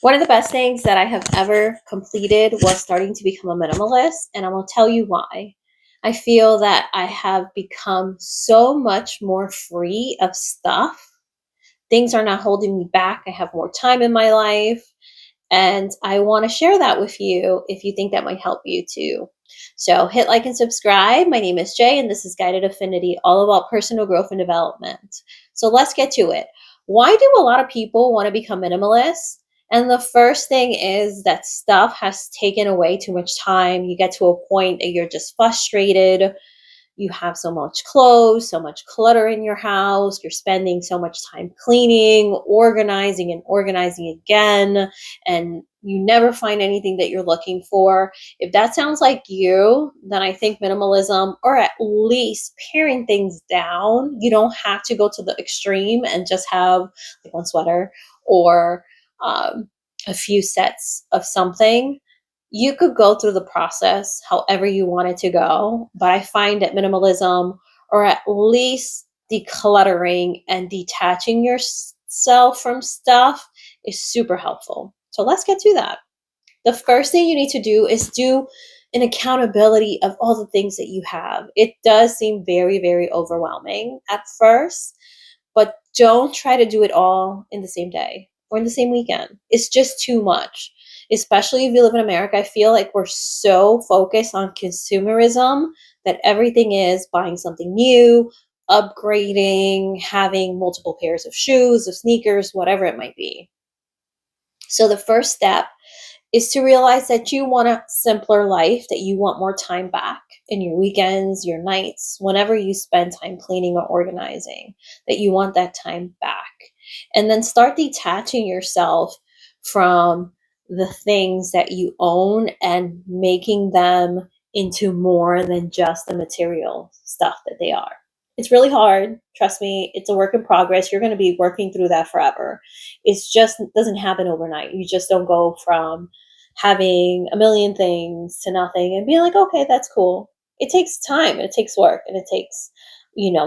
One of the best things that I have ever completed was starting to become a minimalist, and I will tell you why. I feel that I have become so much more free of stuff. Things are not holding me back. I have more time in my life, and I want to share that with you if you think that might help you too. So hit like and subscribe. My name is Jay, and this is Guided Affinity, all about personal growth and development. So let's get to it. Why do a lot of people want to become minimalists? And the first thing is that stuff has taken away too much time. You get to a point that you're just frustrated. You have so much clothes, so much clutter in your house. You're spending so much time cleaning, organizing, and organizing again, and you never find anything that you're looking for. If that sounds like you, then I think minimalism, or at least paring things down, you don't have to go to the extreme and just have like one sweater or a few sets of something. You could go through the process however you want it to go, but I find that minimalism, or at least decluttering and detaching yourself from stuff, is super helpful. So let's get to that. The first thing you need to do is do an accountability of all the things that you have. It does seem very, very overwhelming at first, but don't try to do it all in the same day or in the same weekend. It's just too much. Especially if you live in America, I feel like we're so focused on consumerism that everything is buying something new, upgrading, having multiple pairs of shoes, of sneakers, whatever it might be. So the first step is to realize that you want a simpler life, that you want more time back in your weekends, your nights, whenever you spend time cleaning or organizing, that you want that time back. And then start detaching yourself from the things that you own and making them into more than just the material stuff that they are. It's really hard. Trust me, it's a work in progress. You're going to be working through that forever. It's just it doesn't happen overnight. You just don't go from having a million things to nothing and being like, okay, that's cool. It takes time and it takes work and it takes,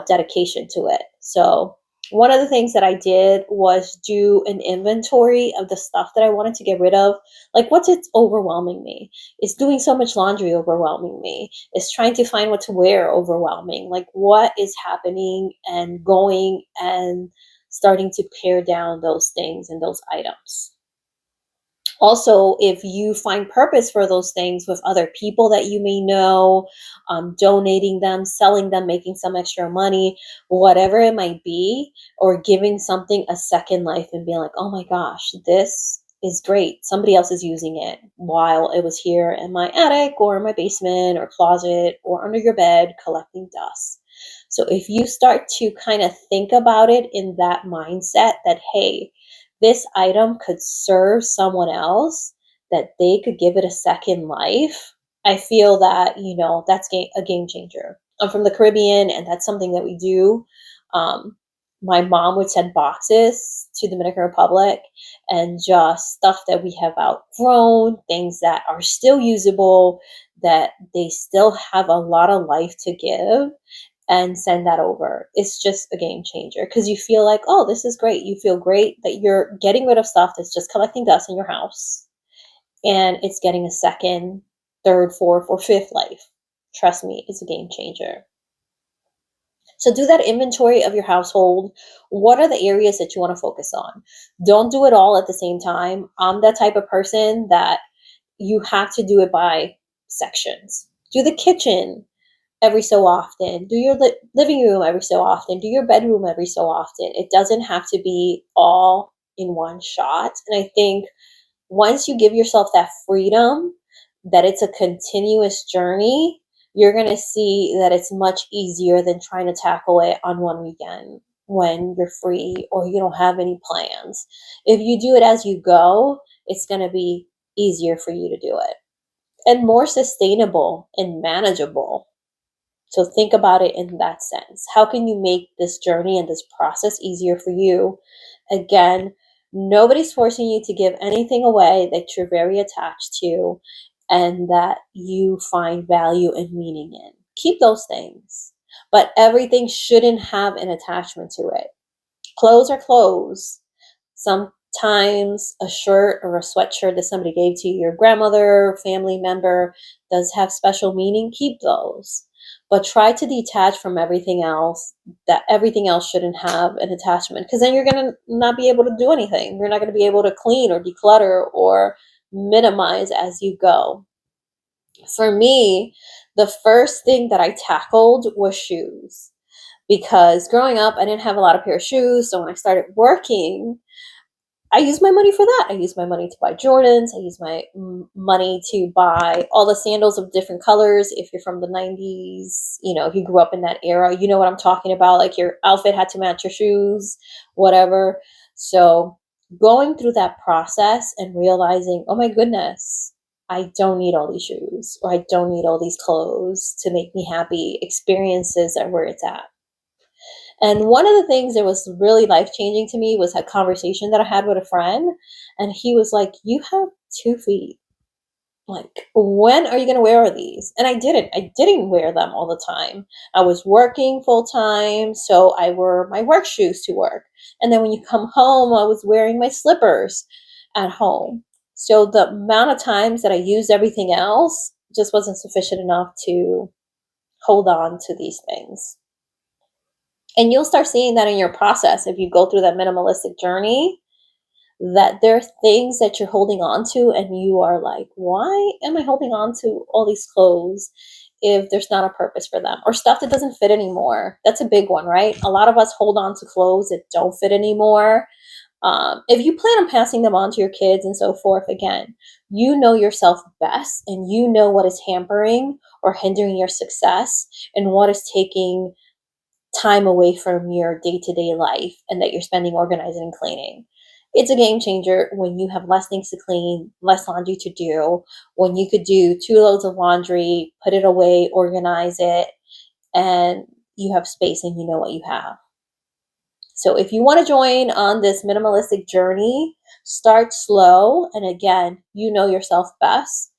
dedication to it. So one of the things that I did was do an inventory of the stuff that I wanted to get rid of. Like, what's it overwhelming me? Is doing so much laundry overwhelming me? Is trying to find what to wear overwhelming? Like, what is happening, and going and starting to pare down those things and those items. Also, if you find purpose for those things with other people that you may know, donating them, selling them, making some extra money, whatever it might be, or giving something a second life and being like, oh my gosh, this is great. Somebody else is using it while it was here in my attic or in my basement or closet or under your bed collecting dust. So if you start to kind of think about it in that mindset that, hey, this item could serve someone else, that they could give it a second life, I feel that, that's a game changer. I'm from the Caribbean, and that's something that we do. Um, my mom would send boxes to the Dominican Republic, and just stuff that we have outgrown, things that are still usable, that they still have a lot of life to give, and send that over. It's just a game changer because you feel like, oh, this is great. You feel great that you're getting rid of stuff that's just collecting dust in your house, and it's getting a second, third, fourth, or fifth life. Trust me, it's a game changer. So do that inventory of your household. What are the areas that you want to focus on? Don't do it all at the same time. I'm that type of person that you have to do it by sections. Do the kitchen every so often. Do your living room every so often. Do your bedroom every so often. It doesn't have to be all in one shot. And I think once you give yourself that freedom, that it's a continuous journey, you're going to see that it's much easier than trying to tackle it on one weekend when you're free or you don't have any plans. If you do it as you go, it's going to be easier for you to do it and more sustainable and manageable. So think about it in that sense. How can you make this journey and this process easier for you? Again, nobody's forcing you to give anything away that you're very attached to and that you find value and meaning in. Keep those things, but everything shouldn't have an attachment to it. Clothes are clothes. Some times a shirt or a sweatshirt that somebody gave to you, your grandmother, family member, does have special meaning, keep those. But try to detach from everything else, that everything else shouldn't have an attachment, because then you're going to not be able to do anything. You're not going to be able to clean or declutter or minimize as you go. For me, the first thing that I tackled was shoes, because growing up, I didn't have a lot of pair of shoes. So when I started working, I use my money for that. I use my money to buy Jordans. I use my money to buy all the sandals of different colors. If you're from the 90s, if you grew up in that era, you know what I'm talking about. Like your outfit had to match your shoes, whatever. So going through that process and realizing, oh my goodness, I don't need all these shoes, or I don't need all these clothes to make me happy. Experiences are where it's at. And one of the things that was really life changing to me was a conversation that I had with a friend. And he was like, you have 2 feet. Like, when are you going to wear these? And I didn't. I didn't wear them all the time. I was working full time. So I wore my work shoes to work. And then when you come home, I was wearing my slippers at home. So the amount of times that I used everything else just wasn't sufficient enough to hold on to these things. And you'll start seeing that in your process if you go through that minimalistic journey, that there are things that you're holding on to and you are like, why am I holding on to all these clothes if there's not a purpose for them, or stuff that doesn't fit anymore? That's a big one, right? A lot of us hold on to clothes that don't fit anymore. If you plan on passing them on to your kids and so forth, again, you know yourself best, and you know what is hampering or hindering your success, and what is taking time away from your day-to-day life, and that you're spending organizing and cleaning. It's a game changer when you have less things to clean, less laundry to do, when you could do 2 loads of laundry, put it away, organize it, and you have space and you know what you have. So if you want to join on this minimalistic journey, start slow. And again, you know yourself best.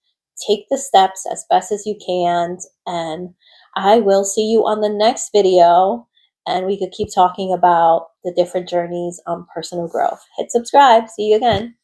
Take the steps as best as you can. And I will see you on the next video. And we could keep talking about the different journeys on personal growth. Hit subscribe. See you again.